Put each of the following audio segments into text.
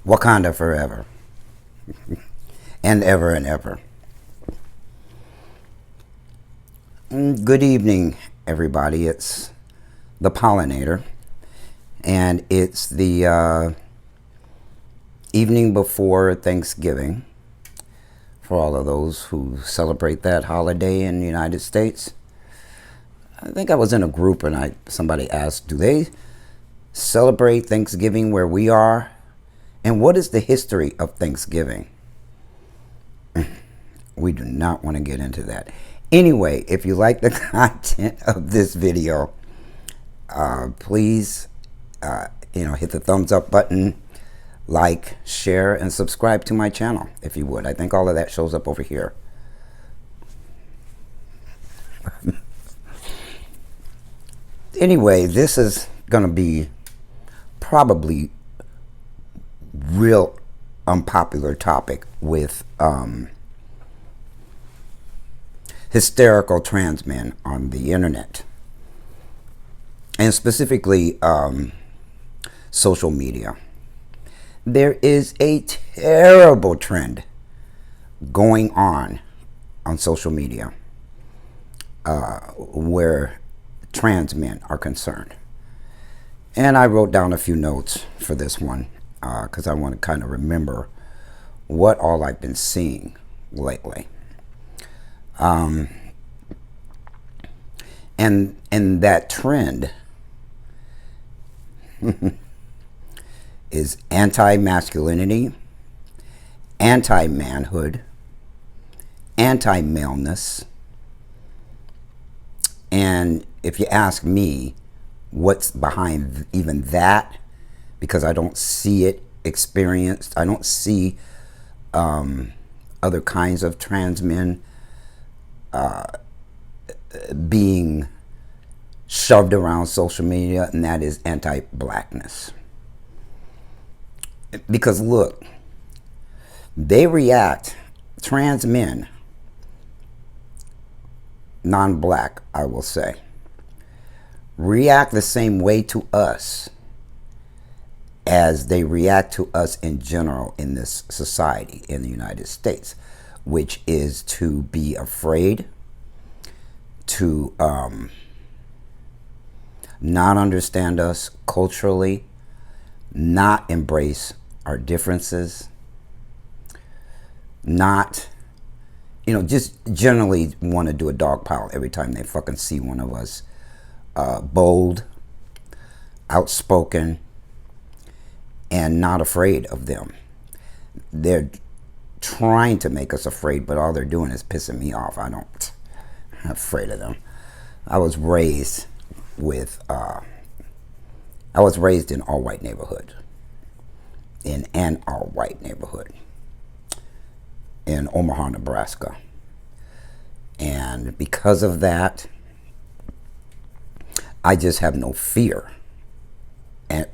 Wakanda forever. And ever and ever. Good evening, everybody. It's the Pollinator. And it's the evening before Thanksgiving. For all of those who celebrate that holiday in the United States. I think I was in a group and somebody asked, do they celebrate Thanksgiving where we are? And what is the history of Thanksgiving? We do not want to get into that. Anyway, if you like the content of this video, please hit the thumbs up button, like, share, and subscribe to my channel if you would. I think all of that shows up over here. Anyway, this is going to be probably real unpopular topic with hysterical trans men on the internet, and specifically social media. There is a terrible trend going on social media where trans men are concerned. And I wrote down a few notes for this one because I want to kind of remember what all I've been seeing lately. And that trend is anti-masculinity, anti-manhood, anti-maleness. And if you ask me what's behind even that, because I don't see it experienced, I don't see other kinds of trans men being shoved around social media, and that is anti-blackness. Because look, they react, trans men, non-black, I will say, react the same way to us as they react to us in general in this society in the United States, which is to be afraid, to not understand us culturally, not embrace our differences, not, just generally want to do a dog pile every time they fucking see one of us. Bold, outspoken, and not afraid of them. They're trying to make us afraid, but all they're doing is pissing me off. I'm not afraid of them. I was raised in all-white neighborhood, in an all-white neighborhood in Omaha, Nebraska. And because of that, I just have no fear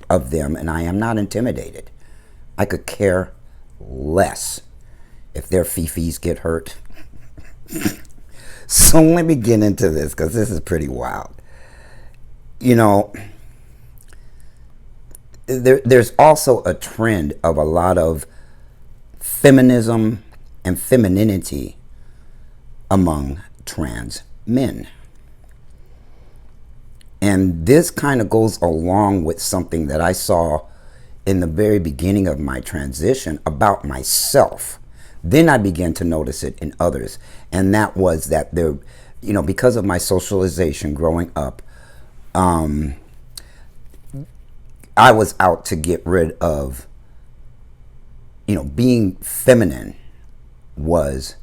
of them, and I am not intimidated. I could care less if their fifis get hurt. So let me get into this, because this is pretty wild. There's also a trend of a lot of feminism and femininity among trans men. And this kind of goes along with something that I saw in the very beginning of my transition about myself. Then I began to notice it in others. And that was that there, because of my socialization growing up, I was out to get rid of, being feminine was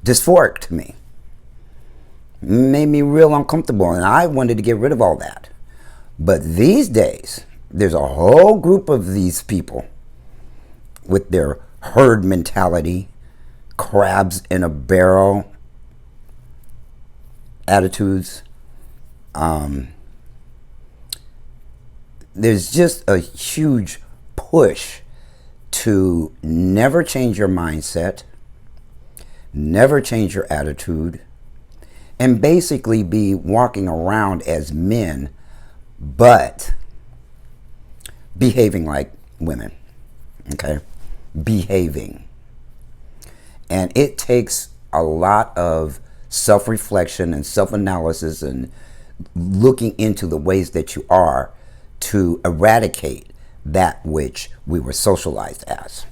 dysphoric to me. Made me real uncomfortable, and I wanted to get rid of all that. But these days, there's a whole group of these people with their herd mentality, crabs in a barrel attitudes. There's just a huge push to never change your mindset, never change your attitude, and basically be walking around as men, but behaving like women. okay, behaving. And it takes a lot of self-reflection and self-analysis and looking into the ways that you are to eradicate that which we were socialized as.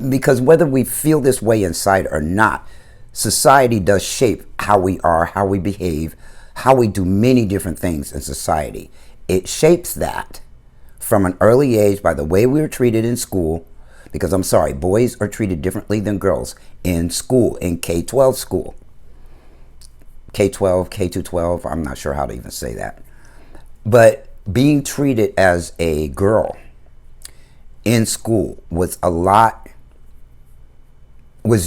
Because whether we feel this way inside or not, society does shape how we are, how we behave, how we do many different things in society. It shapes that from an early age by the way we were treated in school, because I'm sorry, boys are treated differently than girls in school, in K-12 school. K-12, K-12, I'm not sure how to even say that. But being treated as a girl in school was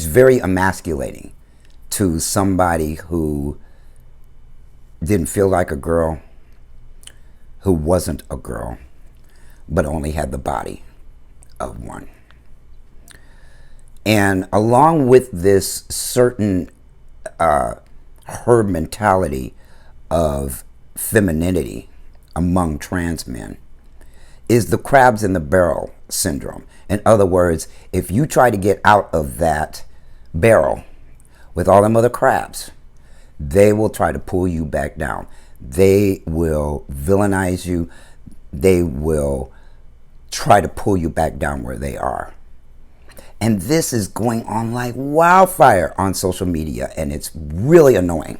very emasculating to somebody who didn't feel like a girl, who wasn't a girl, but only had the body of one. And along with this certain herd mentality of femininity among trans men is the crabs in the barrel syndrome. In other words, if you try to get out of that barrel with all them other crabs, they will try to pull you back down. They will villainize you. They will try to pull you back down where they are. And this is going on like wildfire on social media, and it's really annoying.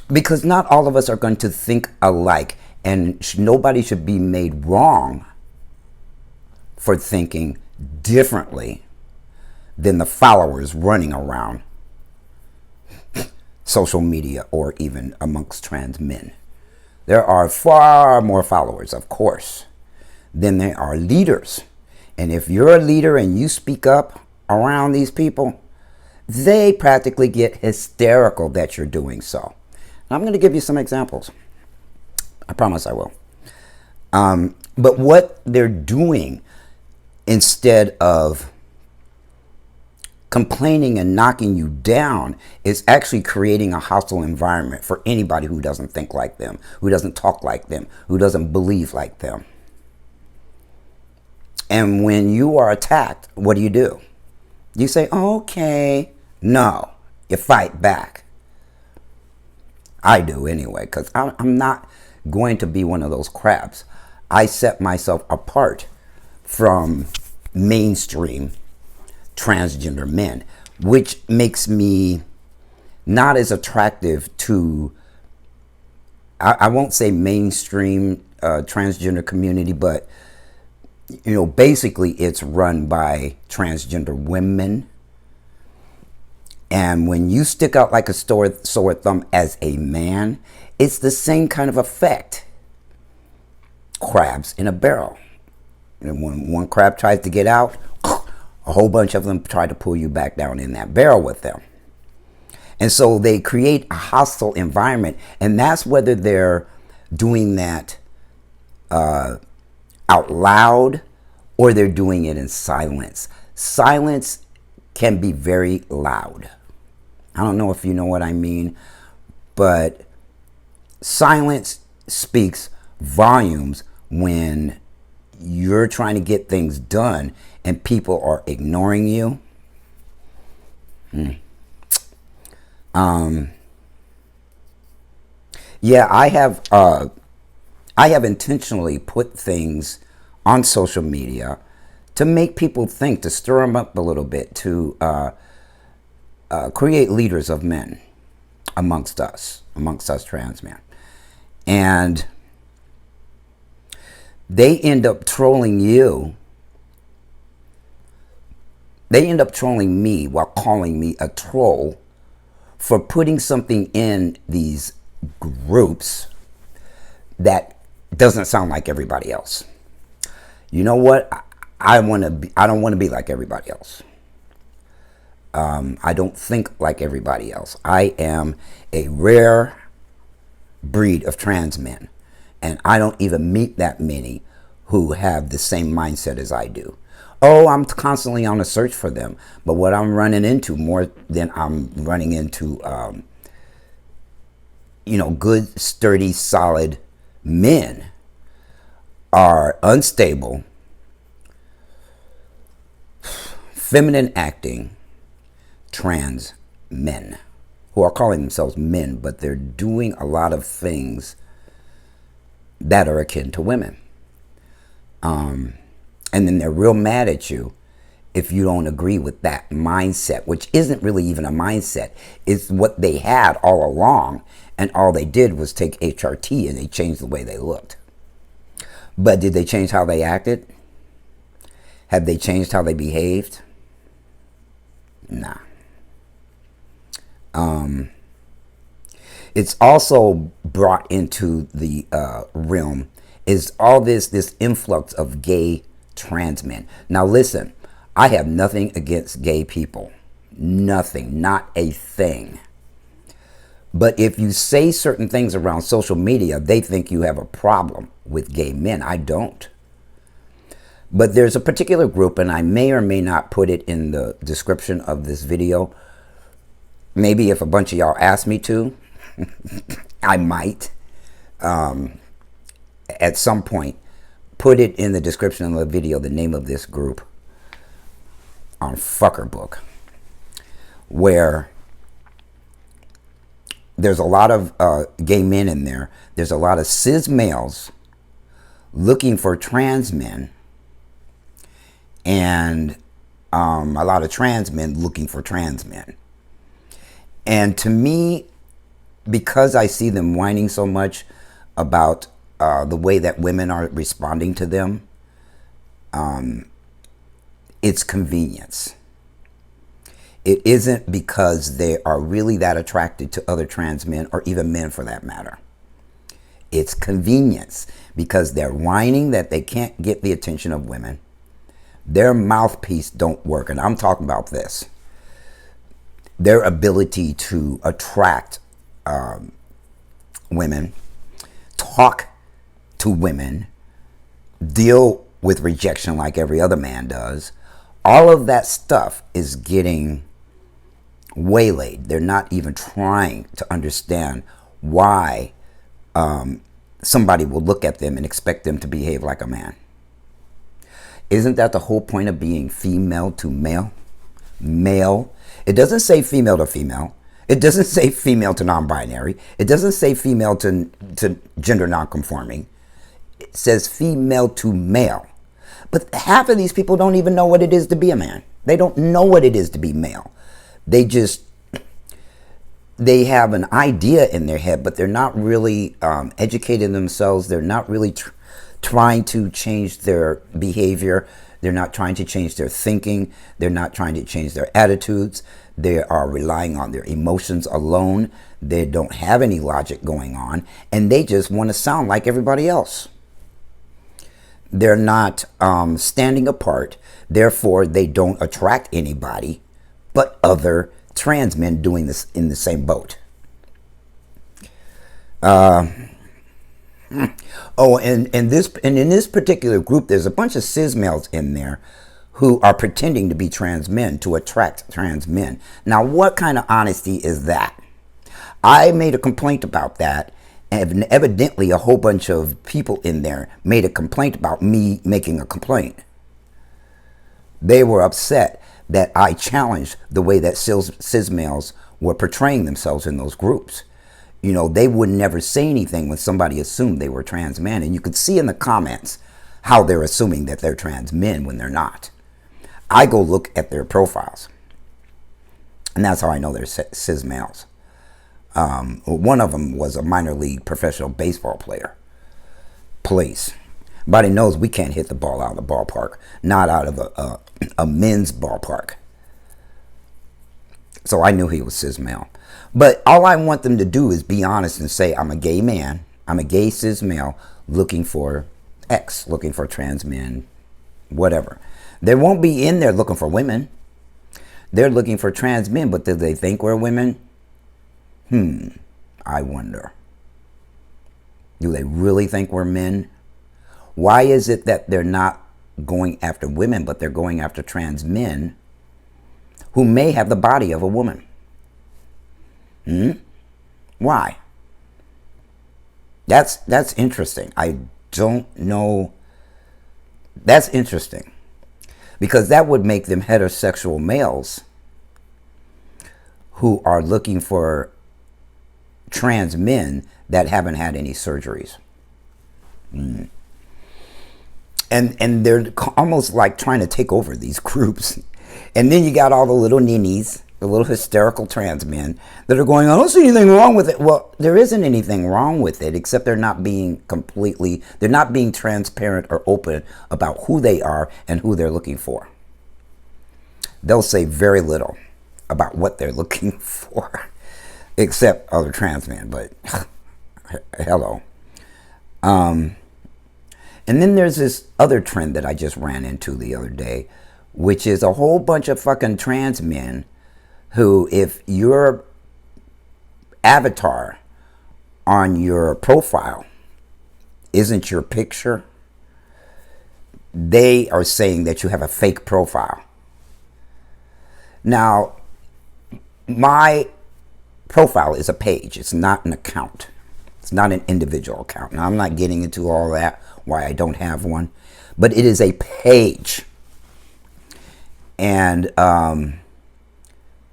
Because not all of us are going to think alike, and nobody should be made wrong for thinking differently than the followers running around social media or even amongst trans men. There are far more followers, of course, than there are leaders. And if you're a leader and you speak up around these people, they practically get hysterical that you're doing so. And I'm going to give you some examples. I promise I will. But what they're doing, instead of complaining and knocking you down, is actually creating a hostile environment for anybody who doesn't think like them, who doesn't talk like them, who doesn't believe like them. And when you are attacked, what do? You say, okay. No, you fight back. I do anyway, because I'm not going to be one of those crabs. I set myself apart from mainstream transgender men, which makes me not as attractive to, I won't say mainstream transgender community, but you know, basically it's run by transgender women. And when you stick out like a sore thumb as a man, it's the same kind of effect. Crabs in a barrel. And when one crab tries to get out, a whole bunch of them try to pull you back down in that barrel with them. And so they create a hostile environment. And that's whether they're doing that out loud or they're doing it in silence. Silence can be very loud. I don't know if you know what I mean, but silence speaks volumes when you're trying to get things done and people are ignoring you. Yeah, I have intentionally put things on social media to make people think, to stir them up a little bit, to create leaders of men amongst us trans men. And they end up trolling you. They end up trolling me while calling me a troll for putting something in these groups that doesn't sound like everybody else. You know what? I don't want to be like everybody else. I don't think like everybody else. I am a rare breed of trans men, and I don't even meet that many who have the same mindset as I do. Oh, I'm constantly on a search for them, but what I'm running into more than I'm running into, good, sturdy, solid men are unstable, feminine acting trans men who are calling themselves men, but they're doing a lot of things that are akin to women. And then they're real mad at you if you don't agree with that mindset, which isn't really even a mindset. It's what they had all along, and all they did was take HRT and they changed the way they looked. But did they change how they acted? Have they changed how they behaved? Nah. It's also brought into the realm is all this influx of gay trans men. Now listen, I have nothing against gay people. Nothing, not a thing. But if you say certain things around social media, they think you have a problem with gay men. I don't. But there's a particular group, and I may or may not put it in the description of this video. Maybe if a bunch of y'all ask me to, I might, at some point, put it in the description of the video, the name of this group on Fucker Book, where there's a lot of gay men in there. There's a lot of cis males looking for trans men, and a lot of trans men looking for trans men. And to me, because I see them whining so much about the way that women are responding to them, it's convenience. It isn't because they are really that attracted to other trans men, or even men for that matter. It's convenience, because they're whining that they can't get the attention of women. Their mouthpiece don't work, and I'm talking about this. Their ability to attract women, talk to women, deal with rejection like every other man does, all of that stuff is getting waylaid. They're not even trying to understand why somebody will look at them and expect them to behave like a man. Isn't that the whole point of being female to male? Male. It doesn't say female to female. It doesn't say female to non-binary. It doesn't say female to gender non-conforming. It says female to male. But half of these people don't even know what it is to be a man. They don't know what it is to be male. They have an idea in their head, but they're not really educating themselves. They're not really trying to change their behavior. They're not trying to change their thinking. They're not trying to change their attitudes. They are relying on their emotions alone. They don't have any logic going on, and they just want to sound like everybody else. They're not standing apart. Therefore, they don't attract anybody but other trans men doing this in the same boat. Oh, and in this particular group, there's a bunch of cis males in there who are pretending to be trans men to attract trans men. Now, what kind of honesty is that? I made a complaint about that, and evidently a whole bunch of people in there made a complaint about me making a complaint. They were upset that I challenged the way that cis males were portraying themselves in those groups. You know, they would never say anything when somebody assumed they were trans men. And you could see in the comments how they're assuming that they're trans men when they're not. I go look at their profiles, and that's how I know they're cis males. One of them was a minor league professional baseball player. Please. Everybody knows we can't hit the ball out of the ballpark. Not out of a men's ballpark. So I knew he was cis male. But all I want them to do is be honest and say, I'm a gay man. I'm a gay cis male looking for X, looking for trans men, whatever. They won't be in there looking for women. They're looking for trans men, but do they think we're women? I wonder. Do they really think we're men? Why is it that they're not going after women, but they're going after trans men who may have the body of a woman? Why? That's interesting. I don't know. That's interesting. because that would make them heterosexual males who are looking for trans men that haven't had any surgeries. And they're almost like trying to take over these groups. And then you got all the little ninnies, the little hysterical trans men that are going, I don't see anything wrong with it. Well, there isn't anything wrong with it, except they're not being transparent or open about who they are and who they're looking for. They'll say very little about what they're looking for, except other trans men, but hello. And then there's this other trend that I just ran into the other day, which is a whole bunch of fucking trans men who, if your avatar on your profile isn't your picture, they are saying that you have a fake profile. Now, my profile is a page. It's not an account. It's not an individual account. Now, I'm not getting into all that, why I don't have one, but it is a page. And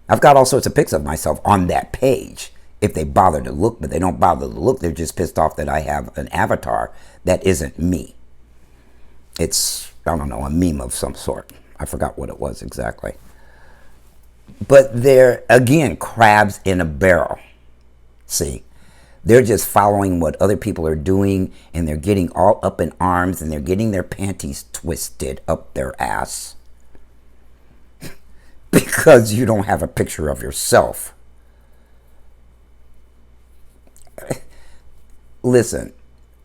I've got all sorts of pics of myself on that page if they bother to look, but they don't bother to look. They're just pissed off that I have an avatar that isn't me. It's, I don't know, a meme of some sort. I forgot what it was exactly. But they're, again, crabs in a barrel. See? They're just following what other people are doing, and they're getting all up in arms, and they're getting their panties twisted up their ass because you don't have a picture of yourself. Listen,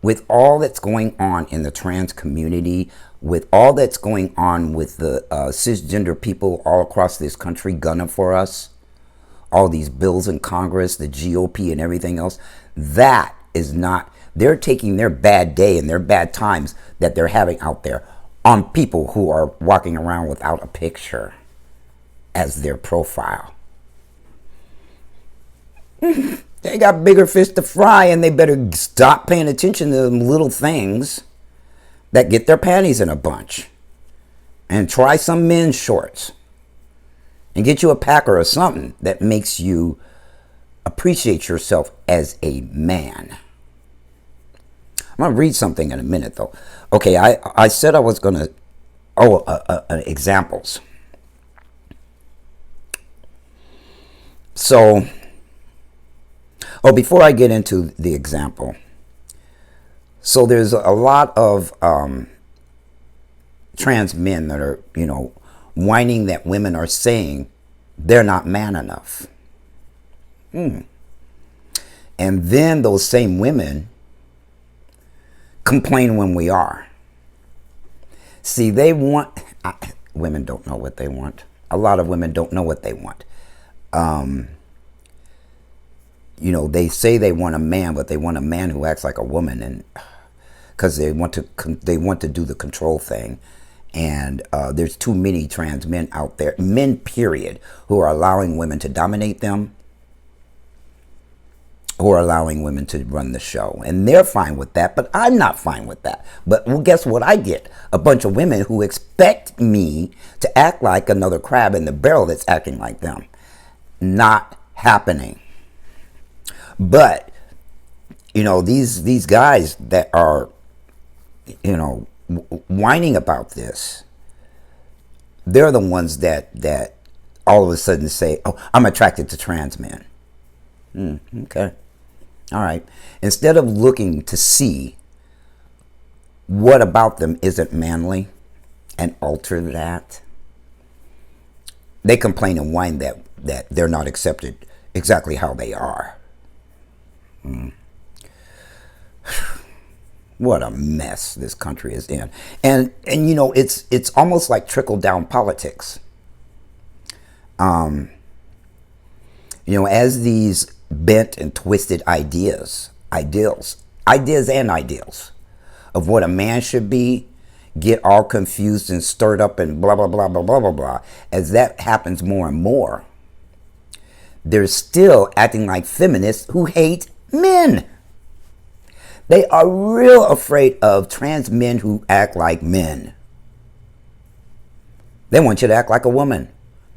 with all that's going on in the trans community, with all that's going on with the cisgender people all across this country gunning for us, all these bills in Congress, the GOP and everything else, that is not, they're taking their bad day and their bad times that they're having out there on people who are walking around without a picture as their profile. They got bigger fish to fry, and they better stop paying attention to them little things that get their panties in a bunch, and try some men's shorts and get you a packer or something that makes you appreciate yourself as a man. I'm going to read something in a minute, though. Okay, I said I was going to, examples. So, before I get into the example, so there's a lot of trans men that are, whining that women are saying they're not man enough. And then those same women complain when we are. See, they want, women don't know what they want. A lot of women don't know what they want. They say they want a man, but they want a man who acts like a woman, and because they want to do the control thing. And there's too many trans men out there, men period, who are allowing women to dominate them, who are allowing women to run the show. And they're fine with that, but I'm not fine with that. But well, guess what I get? A bunch of women who expect me to act like another crab in the barrel that's acting like them. Not happening. But, these guys that are, whining about this, they're the ones that all of a sudden say, oh, I'm attracted to trans men. Okay. All right. Instead of looking to see what about them isn't manly and alter that, they complain and whine that they're not accepted exactly how they are. What a mess this country is in. And it's almost like trickle down politics. As these bent and twisted ideals of what a man should be get all confused and stirred up and blah blah blah blah blah blah blah, as that happens more and more, they're still acting like feminists who hate men. They are real afraid of trans men who act like men. They want you to act like a woman.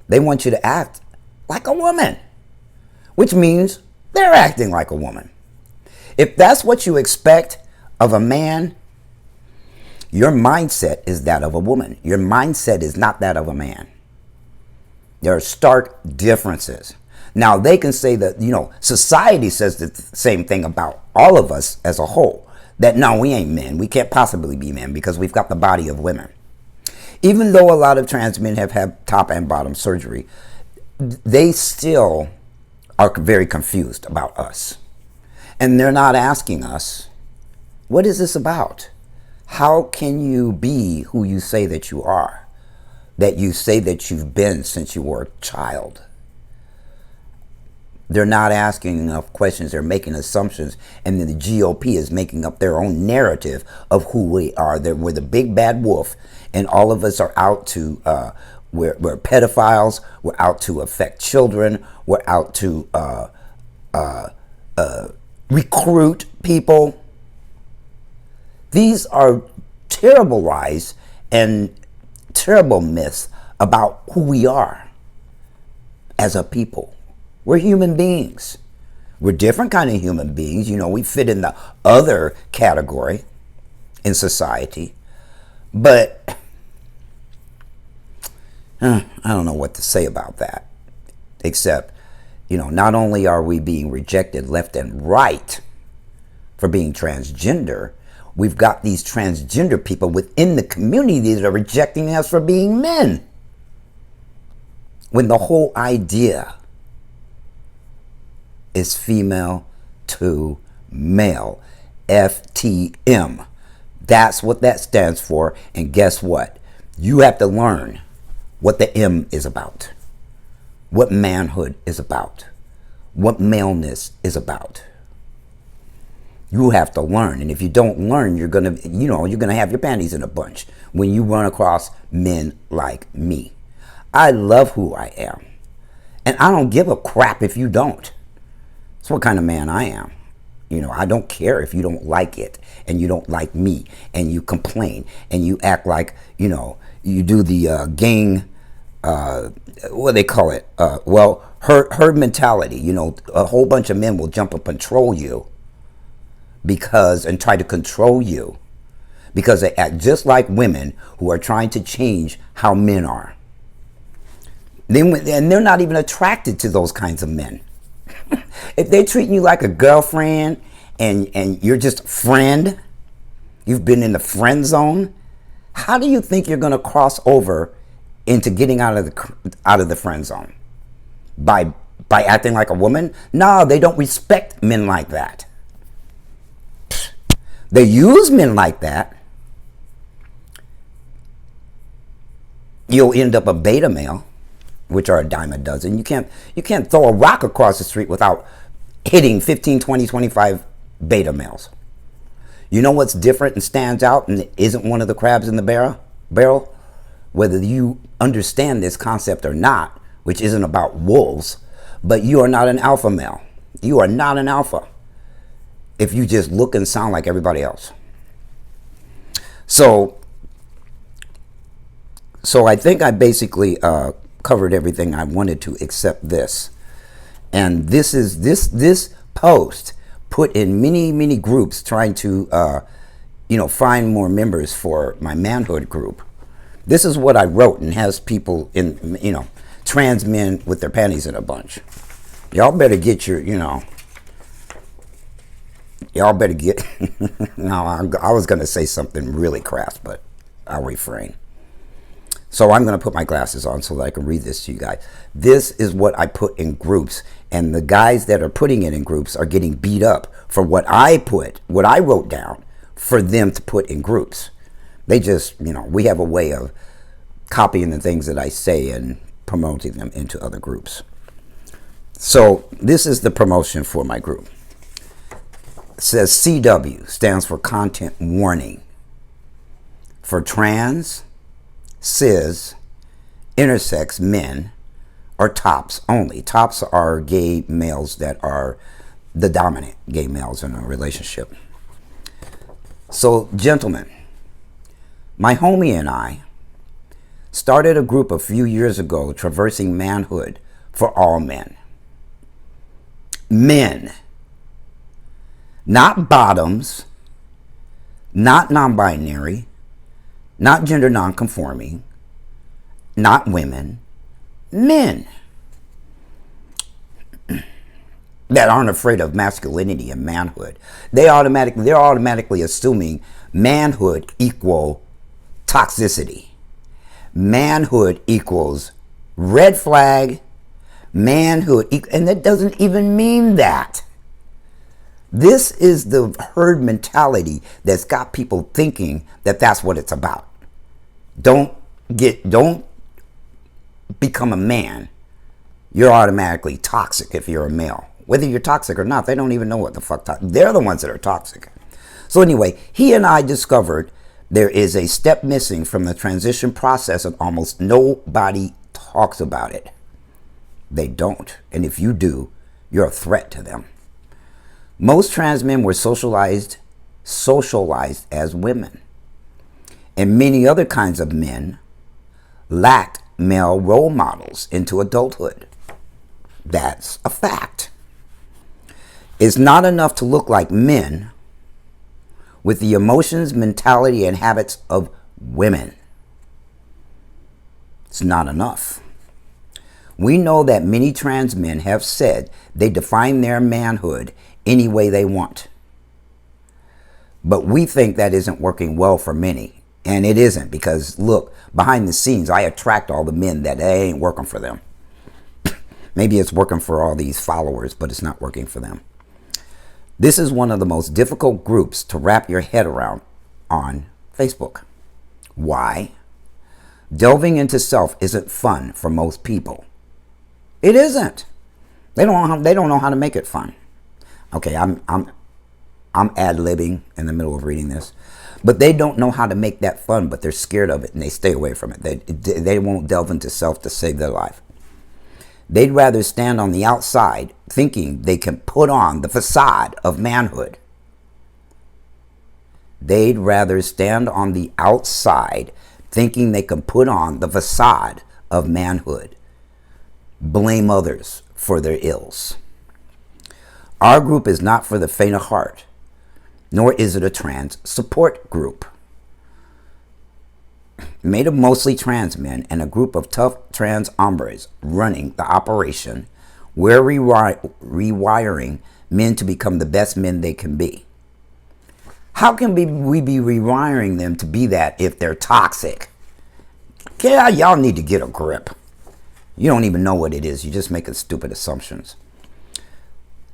They want you to act like a woman, which means they're acting like a woman. If that's what you expect of a man, your mindset is that of a woman. Your mindset is not that of a man. There are stark differences. Now, they can say that, society says the same thing about all of us as a whole. That, no, we ain't men. We can't possibly be men because we've got the body of women. Even though a lot of trans men have had top and bottom surgery, they still are very confused about us. And they're not asking us, what is this about? How can you be who you say that you are? That you say that you've been since you were a child? They're not asking enough questions. They're making assumptions. And then the GOP is making up their own narrative of who we are. We're the big bad wolf. And all of us are out to, we're pedophiles. We're out to affect children. We're out to recruit people. These are terrible lies and terrible myths about who we are as a people. We're human beings. We're different kind of human beings. We fit in the other category in society. But I don't know what to say about that. Except, not only are we being rejected left and right for being transgender, we've got these transgender people within the community that are rejecting us for being men. When the whole idea is female to male. FTM. That's what that stands for. And guess what? You have to learn what the M is about. What manhood is about. What maleness is about. You have to learn. And if you don't learn, you're gonna have your panties in a bunch when you run across men like me. I love who I am. And I don't give a crap if you don't. That's what kind of man I am. I don't care if you don't like it and you don't like me and you complain and you act like, you do the gang, what do they call it? Herd mentality. A whole bunch of men will jump up and troll you and try to control you because they act just like women who are trying to change how men are. And they're not even attracted to those kinds of men. If they're treating you like a girlfriend and you're just a friend, you've been in the friend zone, how do you think you're going to cross over into getting out of the friend zone? By acting like a woman? No, they don't respect men like that. They use men like that. You'll end up a beta male, which are a dime a dozen. You can't throw a rock across the street without hitting 15, 20, 25 beta males. You know what's different and stands out and isn't one of the crabs in the barrel? Whether you understand this concept or not, which isn't about wolves, but you are not an alpha male. You are not an alpha if you just look and sound like everybody else. So I think I basically covered everything I wanted to except this. And this post put in many groups trying to find more members for my manhood group. This is what I wrote and has people in trans men with their panties in a bunch. Y'all better get your y'all better get no, I was gonna say something really crass, but I'll refrain. So I'm going to put my glasses on so that I can read this to you guys. This is what I put in groups. And the guys that are putting it in groups are getting beat up for what I wrote down for them to put in groups. They just, we have a way of copying the things that I say and promoting them into other groups. So this is the promotion for my group. It says CW stands for content warning. For trans, cis, intersex men are tops only. Tops are gay males that are the dominant gay males in a relationship. So, gentlemen, my homie and I started a group a few years ago traversing manhood for all men. Men. Not bottoms, not non-binary, not gender non-conforming, not women, men that aren't afraid of masculinity and manhood. They're automatically assuming manhood equal toxicity. Manhood equals red flag. Manhood, and that doesn't even mean that. This is the herd mentality that's got people thinking that that's what it's about. Don't become a man. You're automatically toxic if you're a male. Whether you're toxic or not, they don't even know what the fuck. They're the ones that are toxic. So anyway, he and I discovered there is a step missing from the transition process, and almost nobody talks about it. They don't. And if you do, you're a threat to them. Most trans men were socialized as women. And many other kinds of men lacked male role models into adulthood. That's a fact. It's not enough to look like men with the emotions, mentality, and habits of women. It's not enough. We know that many trans men have said they define their manhood any way they want. But we think that isn't working well for many. And it isn't, because look, behind the scenes, I attract all the men that ain't working for them. Maybe it's working for all these followers, but it's not working for them. This is one of the most difficult groups to wrap your head around on Facebook. Why? Delving into self isn't fun for most people. It isn't. They don't know how to make it fun. Okay, I'm ad-libbing in the middle of reading this, but they don't know how to make that fun. But they're scared of it and they stay away from it. They won't delve into self to save their life. They'd rather stand on the outside thinking they can put on the facade of manhood. They'd rather stand on the outside thinking they can put on the facade of manhood. Blame others for their ills. Our group is not for the faint of heart, nor is it a trans support group. Made of mostly trans men and a group of tough trans hombres running the operation, we're rewiring men to become the best men they can be. How can we be rewiring them to be that if they're toxic? Yeah, y'all need to get a grip. You don't even know what it is. You're just making stupid assumptions.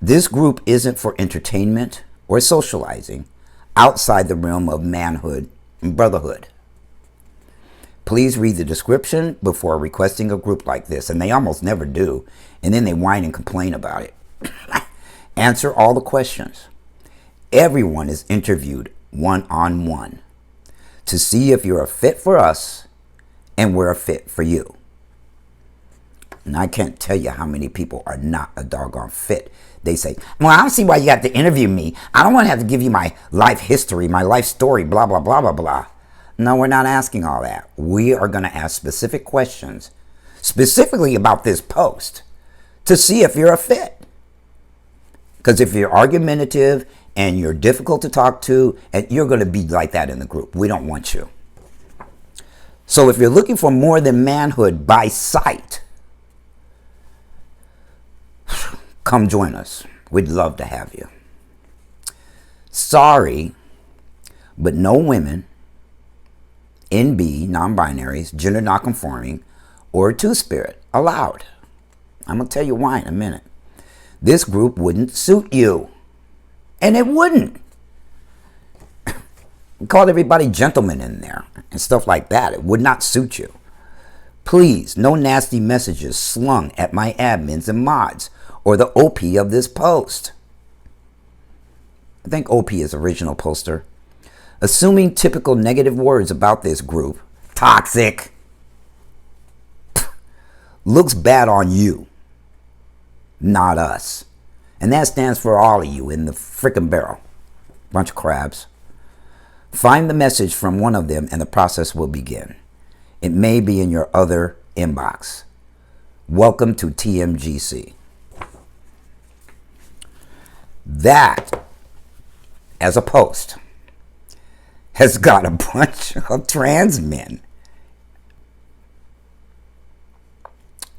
This group isn't for entertainment or socializing outside the realm of manhood and brotherhood. Please read the description before requesting a group like this, and they almost never do, and then they whine and complain about it. Answer all the questions. Everyone is interviewed one-on-one to see if you're a fit for us and we're a fit for you. And I can't tell you how many people are not a doggone fit. They say, well, I don't see why you have to interview me. I don't want to have to give you my life history, my life story, blah, blah, blah, blah, blah. No, we're not asking all that. We are going to ask specific questions, specifically about this post, to see if you're a fit. Because if you're argumentative and you're difficult to talk to, and you're going to be like that in the group. We don't want you. So if you're looking for more than manhood by sight, come join us. We'd love to have you. Sorry, but no women, NB, non-binaries, gender non-conforming, or two-spirit allowed. I'm going to tell you why in a minute. This group wouldn't suit you. And it wouldn't. We called everybody gentlemen in there and stuff like that. It would not suit you. Please, no nasty messages slung at my admins and mods or the OP of this post. I think OP is original poster. Assuming typical negative words about this group, toxic, looks bad on you, not us. And that stands for all of you in the frickin' barrel. Bunch of crabs. Find the message from one of them and the process will begin. It may be in your other inbox. Welcome to TMGC. That, as a post, has got a bunch of trans men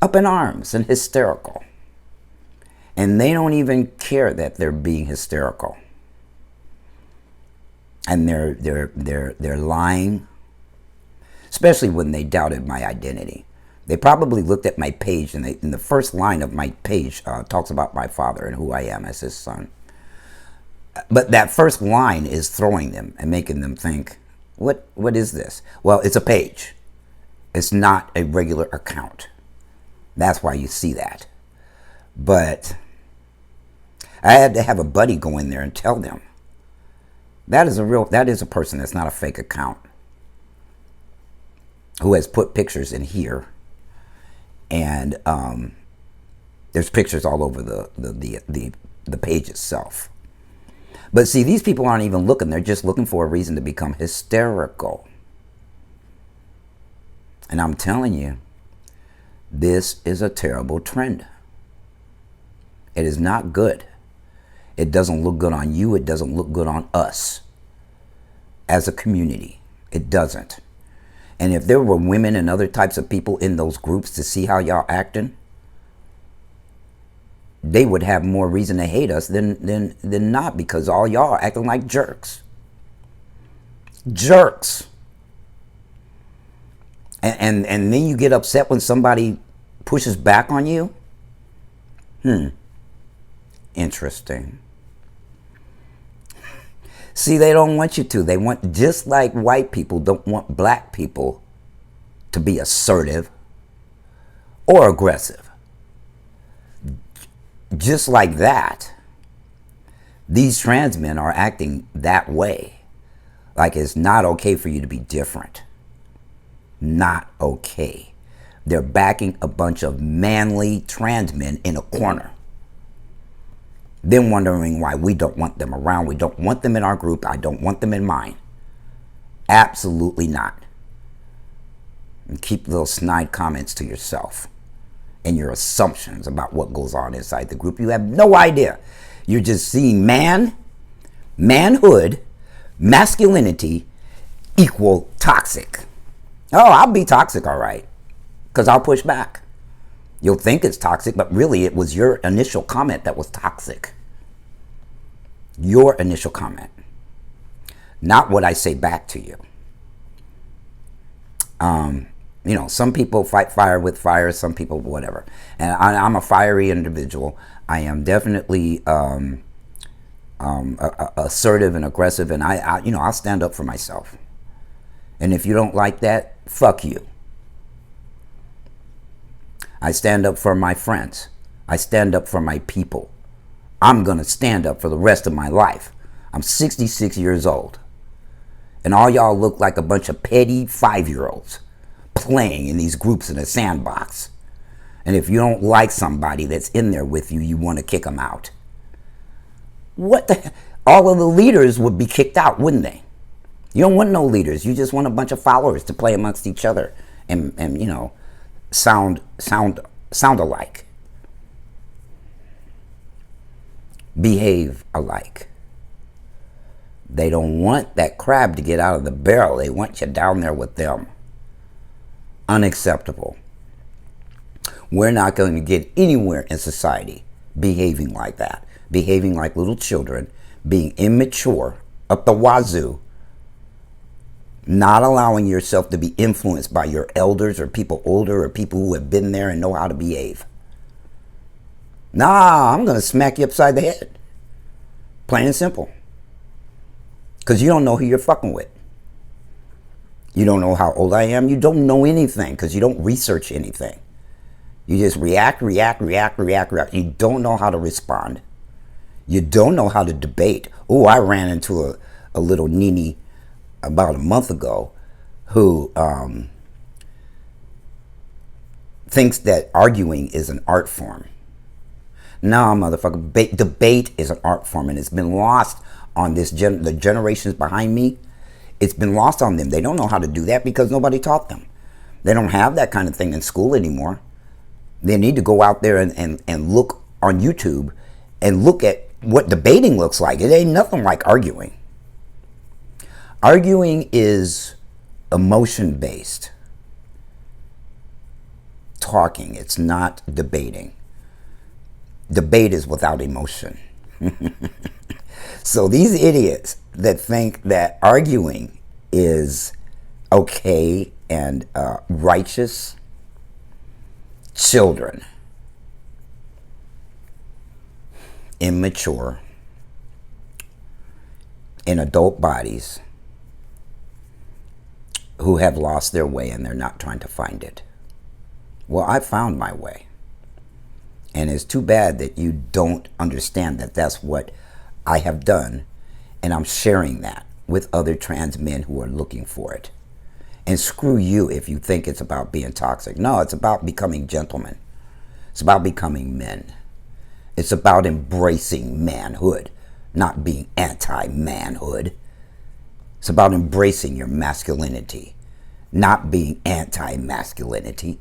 up in arms and hysterical. And they don't even care that they're being hysterical. And they're lying, especially when they doubted my identity. They probably looked at my page, and in the first line of my page talks about my father and who I am as his son. But that first line is throwing them and making them think, what is this? Well, it's a page. It's not a regular account. That's why you see that. But I had to have a buddy go in there and tell them, that is a person that's not a fake account, who has put pictures in here, and there's pictures all over the page itself. But see, these people aren't even looking. They're just looking for a reason to become hysterical. And I'm telling you, this is a terrible trend. It is not good. It doesn't look good on you. It doesn't look good on us as a community. It doesn't. And if there were women and other types of people in those groups to see how y'all acting, they would have more reason to hate us than not, because all y'all are acting like jerks. Jerks. And then you get upset when somebody pushes back on you? Interesting. See, they don't want you to. They want, just like white people don't want black people to be assertive or aggressive. Just like that, these trans men are acting that way. Like it's not okay for you to be different. Not okay. They're backing a bunch of manly trans men in a corner. Then wondering why we don't want them around. We don't want them in our group. I don't want them in mine. Absolutely not. And keep little snide comments to yourself and your assumptions about what goes on inside the group. You have no idea. You're just seeing manhood, masculinity equal toxic. Oh, I'll be toxic, all right, because I'll push back. You'll think it's toxic, but really it was your initial comment that was toxic. Your initial comment, not what I say back to you. You know, some people fight fire with fire, some people whatever. And I'm a fiery individual. I am definitely assertive and aggressive, and I'll stand up for myself. And if you don't like that, fuck you. I stand up for my friends. I stand up for my people. I'm going to stand up for the rest of my life. I'm 66 years old. And all y'all look like a bunch of petty 5-year-olds playing in these groups in a sandbox. And if you don't like somebody that's in there with you, you want to kick them out. What the? All of the leaders would be kicked out, wouldn't they? You don't want no leaders. You just want a bunch of followers to play amongst each other and you know, sound alike. Behave alike. They don't want that crab to get out of the barrel. They want you down there with them. Unacceptable. We're not going to get anywhere in society behaving like that. Behaving like little children, being immature up the wazoo, not allowing yourself to be influenced by your elders or people older or people who have been there and know how to behave. Nah, I'm going to smack you upside the head. Plain and simple. Because you don't know who you're fucking with. You don't know how old I am. You don't know anything because you don't research anything. You just react. You don't know how to respond. You don't know how to debate. Oh, I ran into a little nini about a month ago who thinks that arguing is an art form. No, motherfucker, debate is an art form, and it's been lost on the generations behind me. It's been lost on them. They don't know how to do that because nobody taught them. They don't have that kind of thing in school anymore. They need to go out there and look on YouTube and look at what debating looks like. It ain't nothing like arguing. Arguing is emotion-based talking. It's not debating. Debate is without emotion. So these idiots that think that arguing is okay and righteous, children, immature, in adult bodies who have lost their way and they're not trying to find it. Well, I found my way. And it's too bad that you don't understand that that's what I have done, and I'm sharing that with other trans men who are looking for it. And screw you if you think it's about being toxic. No, it's about becoming gentlemen. It's about becoming men. It's about embracing manhood, not being anti-manhood. It's about embracing your masculinity, not being anti-masculinity.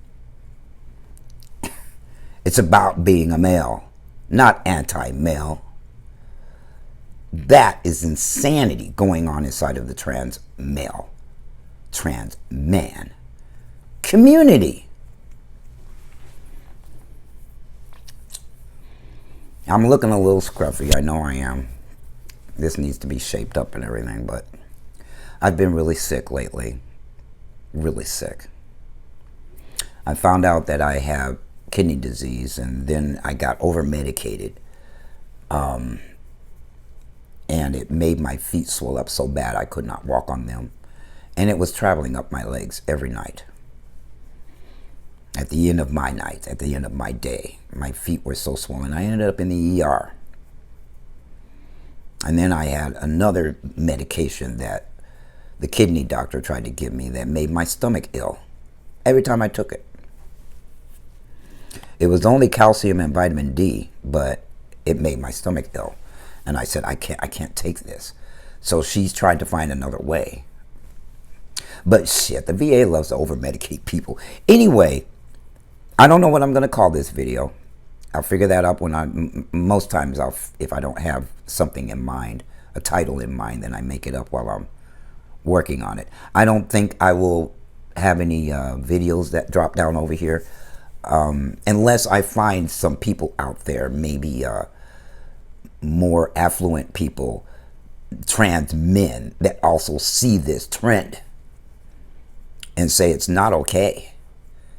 It's about being a male, not anti-male. That is insanity going on inside of the trans male, trans man community. I'm looking a little scruffy. I know I am. This needs to be shaped up and everything, but I've been really sick lately. Really sick. I found out that I have kidney disease, and then I got over medicated, and it made my feet swell up so bad I could not walk on them, and it was traveling up my legs every night. At the end of my night, at the end of my day, my feet were so swollen I ended up in the ER. And then I had another medication that the kidney doctor tried to give me that made my stomach ill every time I took it. It was only calcium and vitamin D, but it made my stomach ill. And I said, I can't take this. So she's tried to find another way. But shit, the VA loves to over-medicate people. Anyway, I don't know what I'm going to call this video. I'll figure that out when most times if I don't have something in mind, a title in mind, then I make it up while I'm working on it. I don't think I will have any videos that drop down over here. Unless I find some people out there, maybe more affluent people, trans men, that also see this trend and say it's not okay.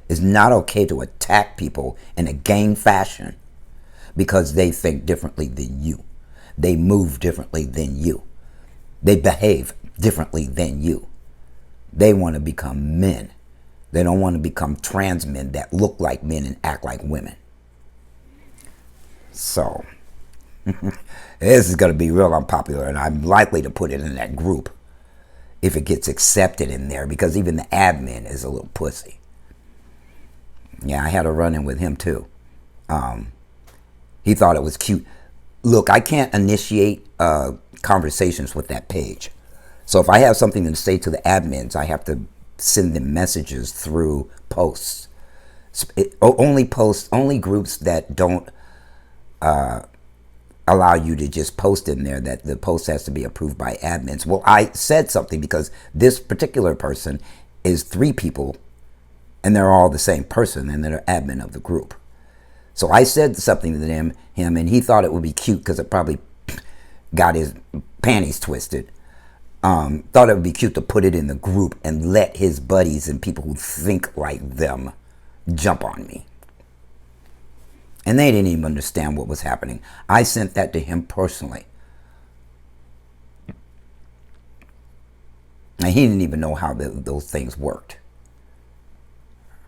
It's not okay to attack people in a gang fashion because they think differently than you. They move differently than you. They behave differently than you. They want to become men. They don't want to become trans men that look like men and act like women. So, this is going to be real unpopular, and I'm likely to put it in that group if it gets accepted in there, because even the admin is a little pussy. Yeah, I had a run-in with him too. He thought it was cute. Look, I can't initiate conversations with that page. So if I have something to say to the admins, I have to send them messages through posts. Only groups that don't allow you to just post in there, that the post has to be approved by admins. Well, I said something because this particular person is 3 people and they're all the same person and they're admin of the group. So I said something to him and he thought it would be cute because it probably got his panties twisted. Thought it would be cute to put it in the group and let his buddies and people who think like them jump on me. And they didn't even understand what was happening. I sent that to him personally. And he didn't even know how those things worked.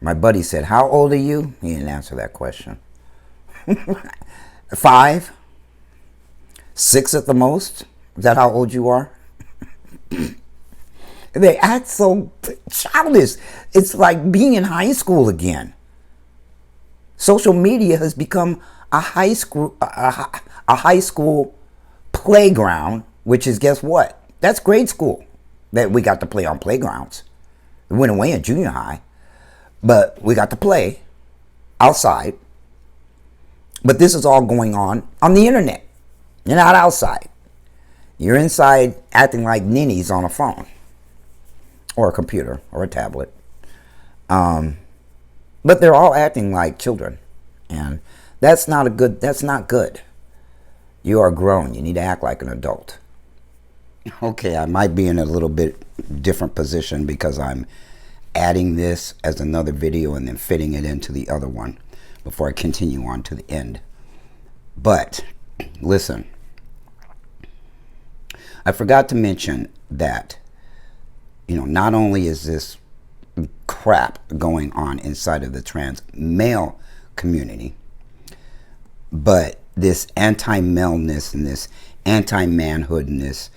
My buddy said, "How old are you?" He didn't answer that question. 5? 6 at the most? Is that how old you are? They act so childish. It's like being in high school again. Social media has become a high school playground, which is, guess what? That's grade school that we got to play on playgrounds. It went away in junior high. But we got to play outside. But this is all going on the internet. You're not outside. You're inside acting like ninnies on a phone or a computer or a tablet. But they're all acting like children. And that's not good. You are grown. You need to act like an adult. Okay, I might be in a little bit different position because I'm adding this as another video and then fitting it into the other one before I continue on to the end. But listen, I forgot to mention that, not only is this crap going on inside of the trans male community, but this anti-maleness and this anti-manhoodness,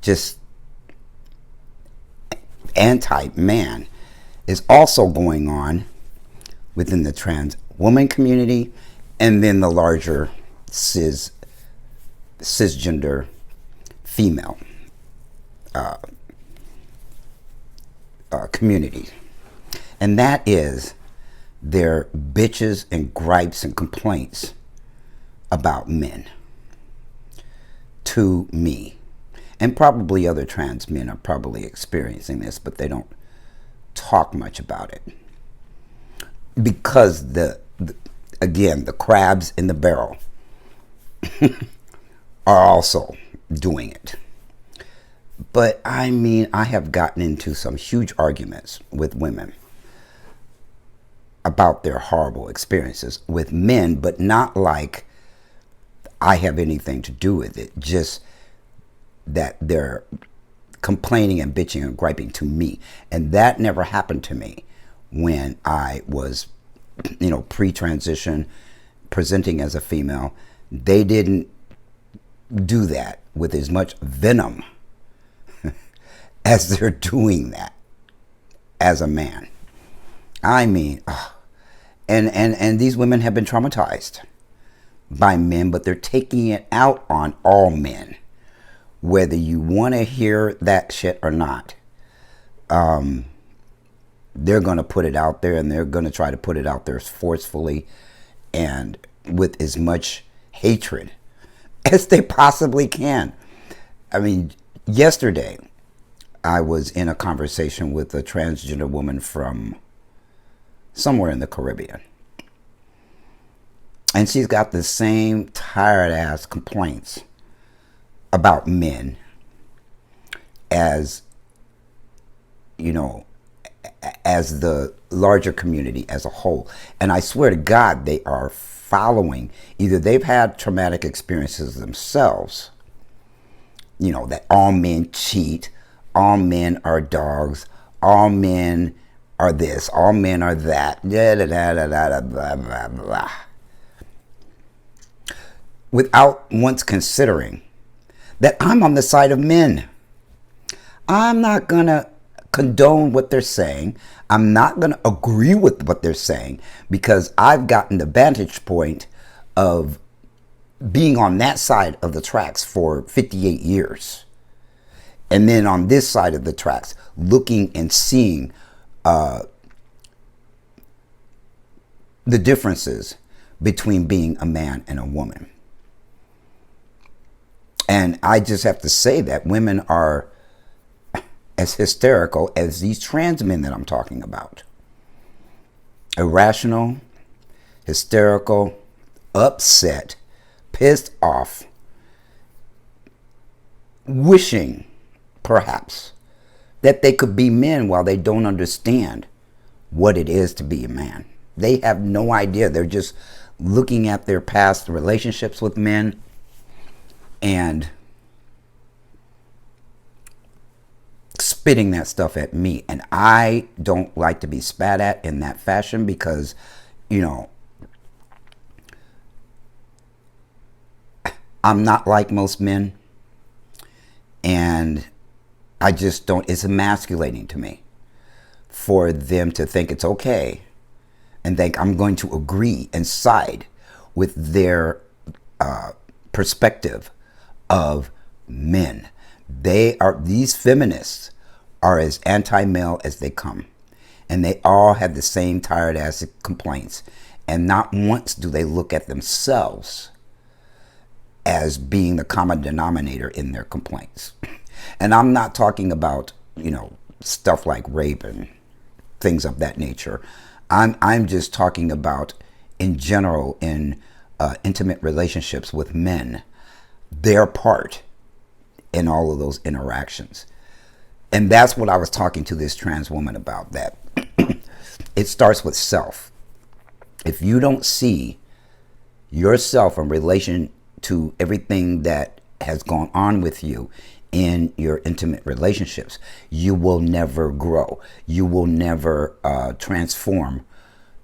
just anti-man, is also going on within the trans woman community and then the larger cisgender female community. And that is their bitches and gripes and complaints about men to me. And probably other trans men are probably experiencing this, but they don't talk much about it. Because again, the crabs in the barrel are also doing it. But I mean, I have gotten into some huge arguments with women about their horrible experiences with men, but not like I have anything to do with it. Just that they're complaining and bitching and griping to me. And that never happened to me when I was, pre-transition, presenting as a female. They didn't do that with as much venom as they're doing that as a man. I mean, and these women have been traumatized by men, but they're taking it out on all men, whether you want to hear that shit or not. They're going to put it out there, and they're going to try to put it out there forcefully and with as much hatred as they possibly can. I mean, yesterday I was in a conversation with a transgender woman from somewhere in the Caribbean. And she's got the same tired ass complaints about men as, as the larger community as a whole. And I swear to God, they are following, either they've had traumatic experiences themselves, that all men cheat, all men are dogs, all men are this, all men are that, blah, blah, blah. Without once considering that I'm on the side of men. I'm not going to condone what they're saying. I'm not going to agree with what they're saying because I've gotten the vantage point of being on that side of the tracks for 58 years. And then on this side of the tracks, looking and seeing the differences between being a man and a woman. And I just have to say that women are as hysterical as these trans men that I'm talking about. Irrational, hysterical, upset, pissed off, wishing, perhaps, that they could be men while they don't understand what it is to be a man. They have no idea. They're just looking at their past relationships with men and spitting that stuff at me. And I don't like to be spat at in that fashion because, I'm not like most men. And I just don't, it's emasculating to me for them to think it's okay and think I'm going to agree and side with their perspective of men. These feminists are as anti-male as they come. And they all have the same tired ass complaints. And not once do they look at themselves as being the common denominator in their complaints. And I'm not talking about, stuff like rape and things of that nature. I'm just talking about, in general, in intimate relationships with men, their part in all of those interactions. And that's what I was talking to this trans woman about, that it starts with self. If you don't see yourself in relation to everything that has gone on with you in your intimate relationships, you will never grow. You will never transform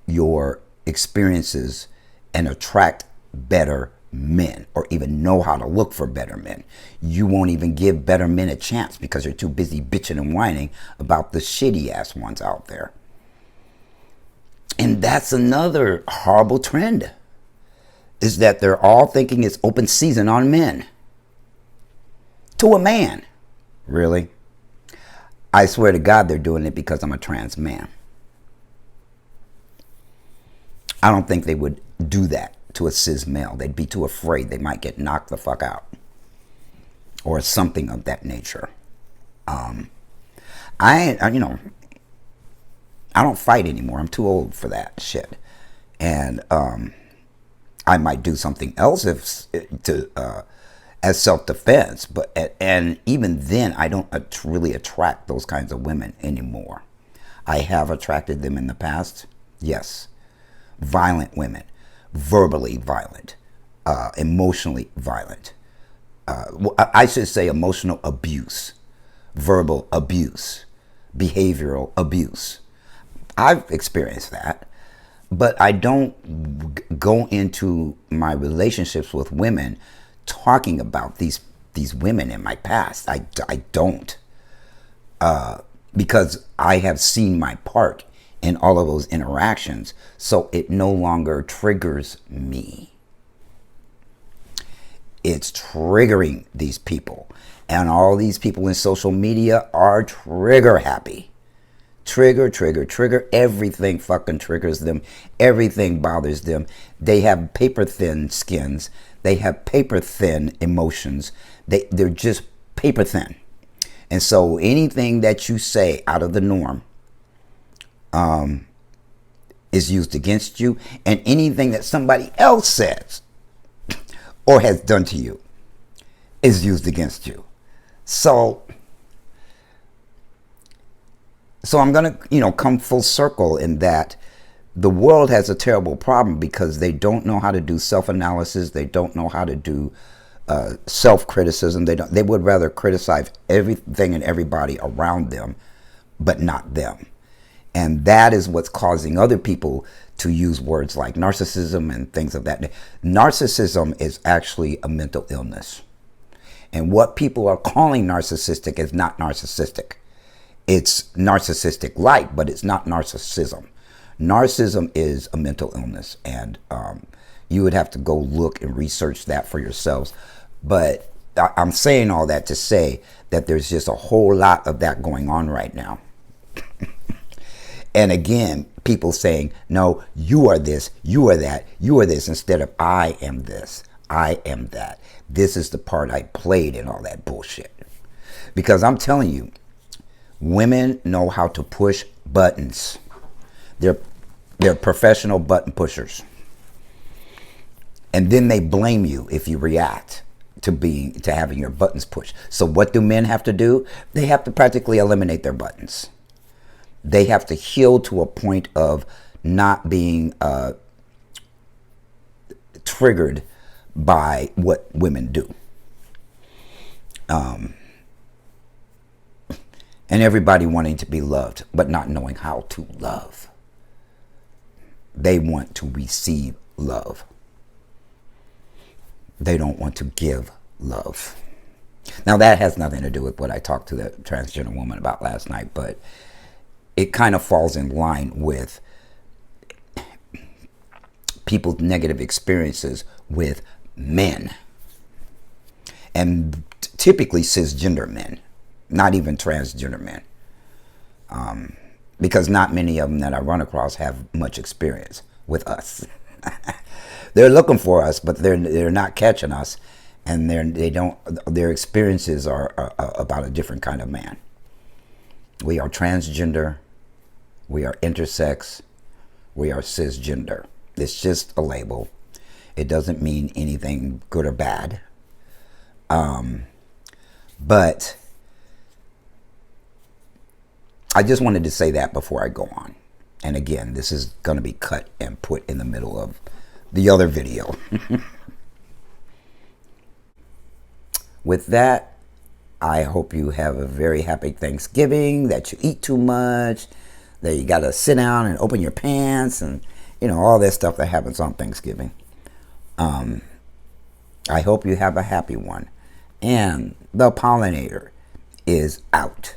your experiences and attract better men, or even know how to look for better men. You won't even give better men a chance because you're too busy bitching and whining about the shitty ass ones out there. And that's another horrible trend, is that they're all thinking it's open season on men. To a man. Really? I swear to God they're doing it because I'm a trans man. I don't think they would do that to a cis male. They'd be too afraid they might get knocked the fuck out, or something of that nature. I don't fight anymore. I'm too old for that shit. And I might do something else as self-defense, and even then I don't really attract those kinds of women anymore. I have attracted them in the past, yes. Violent women, verbally violent, emotionally violent. I should say emotional abuse, verbal abuse, behavioral abuse. I've experienced that, but I don't go into my relationships with women talking about these women in my past. I don't, because I have seen my part in all of those interactions, so it no longer triggers me. It's triggering these people, and all these people in social media are trigger happy. Trigger. Everything fucking triggers them. Everything bothers them. They have paper thin skins. They have paper thin emotions. They're just paper thin. And so anything that you say out of the norm is used against you, and anything that somebody else says or has done to you is used against you. So I'm going to, come full circle in that the world has a terrible problem because they don't know how to do self-analysis. They don't know how to do self-criticism. They would rather criticize everything and everybody around them, but not them. And that is what's causing other people to use words like narcissism and things of that. Narcissism is actually a mental illness. And what people are calling narcissistic is not narcissistic. It's narcissistic-like, but it's not narcissism. Narcissism is a mental illness, and you would have to go look and research that for yourselves. But I'm saying all that to say that there's just a whole lot of that going on right now. And again, people saying, no, you are this, you are that, you are this, instead of I am this, I am that. This is the part I played in all that bullshit. Because I'm telling you, women know how to push buttons. They're professional button pushers. And then they blame you if you react to having your buttons pushed. So what do men have to do? They have to practically eliminate their buttons. They have to heal to a point of not being triggered by what women do. And everybody wanting to be loved, but not knowing how to love. They want to receive love. They don't want to give love. Now, that has nothing to do with what I talked to the transgender woman about last night, but it kind of falls in line with people's negative experiences with men. And typically cisgender men, not even transgender men. because not many of them that I run across have much experience with us. They're looking for us, but they're not catching us, and their experiences are about a different kind of man. We are transgender, we are intersex, we are cisgender. It's just a label. It doesn't mean anything good or bad. But I just wanted to say that before I go on. And again, this is going to be cut and put in the middle of the other video. With that, I hope you have a very happy Thanksgiving, that you eat too much, that you got to sit down and open your pants, and, you know, all that stuff that happens on Thanksgiving. I hope you have a happy one. And the pollinator is out.